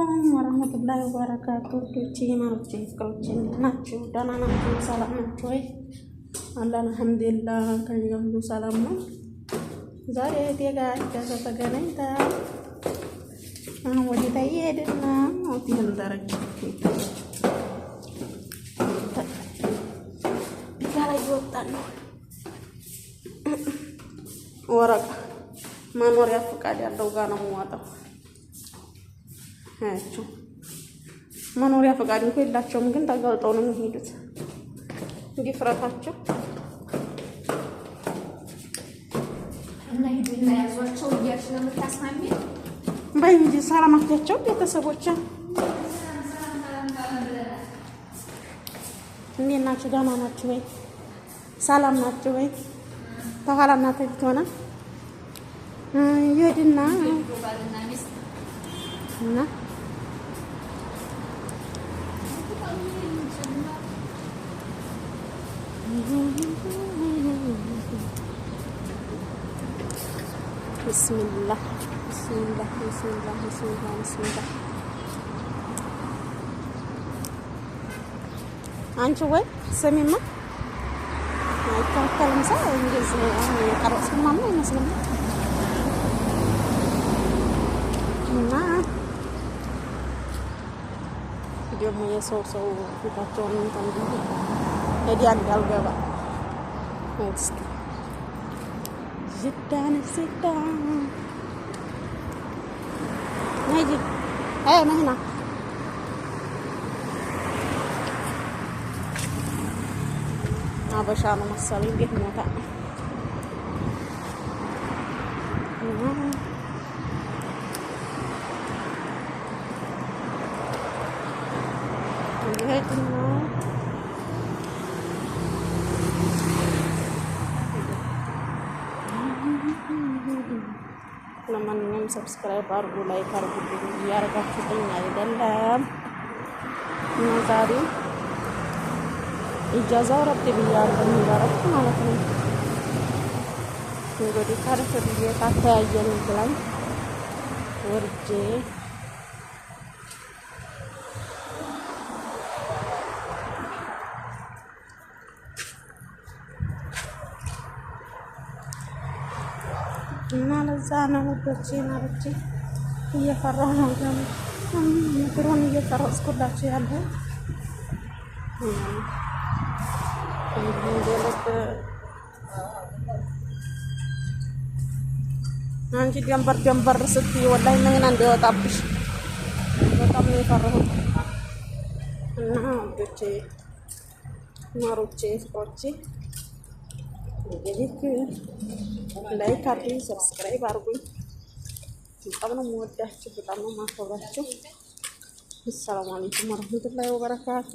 አለይኩም ወራህመቱላሂ ወበረካቱ። ዶቼ ማሮቼ ፍቅሮቼ ናችሁ? ደህና ናችሁ? ሰላም ናችሁ ወይ? አላህ አልሐምዱሊላህ ከእኔ ጋር ሁሉ ሰላም ነው። ዛሬ እህቴ ጋር ተገናኝተን አሁን ወዴት እየሄድን ነው? ፊልም ደረጃ ጋር እየወጣን ነው። ወረቀ መኖሪያ ፈቃድ ያለው ጋር ነው የምወጣው። አያችሁ መኖሪያ ፈቃድ እንኳን የላቸውም፣ ግን ተገልጠው ነው የሚሄዱት። ድፍረታቸው እና ሂዱና ያዟቸው እያልሽ ነው የምታስማሚ? በይ እንጂ ሰላም አትያቸው ቤተሰቦች። እንዴት ናችሁ? ደህና ናችሁ ወይ? ሰላም ናችሁ ወይ? ተኋላ እናንተ ፊት ሆነ ይሄድና እና ቢስሚላህ ቢስሚላህ ቢስሚላህ ቢስሚላህ ቢስሚላህ። አንቺ ወይ ስሚማ አይከለከልም። ሰው እንደዚህ የቀረጽኩማ ምን አይመስልም። እና ደግሞ የሰው ፊታቸውን እንትን ሄዲያ እንዳልገባ እስኪ ጅዳን ሲዳ ነይ መህና አበሻ ነው መሰለኝ። እንዴት ሞታ ለማንኛውም ሰብስክራይብ አድርጉ፣ ላይክ አድርጉ። እያደረጋችሁልኝ አይደለም እና ዛሬ ኢጃዛው ረብ ብያለሁ እንዳረኩ ማለት ነው። እንግዲህ ካረፈ ብዬ ታተያየን ብላኝ ወርጄ እና ለዛ ነው ወጥቼ ናርቼ እየፈራሁ ነው ደግሞ ምክሩን እየቀረጽኩላችሁ ያለው አንቺ ጀንበር ስትይ ወላሂ መኪና እንደወጣብሽ በጣም ነው የፈራሁት። እና ወጥቼ ማሮቼ ፍቅሮቼ እንግዲህ ላይክ አድርጉኝ፣ ሰብስክራይብ አድርጉኝ። በጣም ነው የምወዳችሁ፣ በጣም ነው የማከብራችሁ። አሰላሙ አለይኩም ወረህመቱላሂ ወበረካቱ።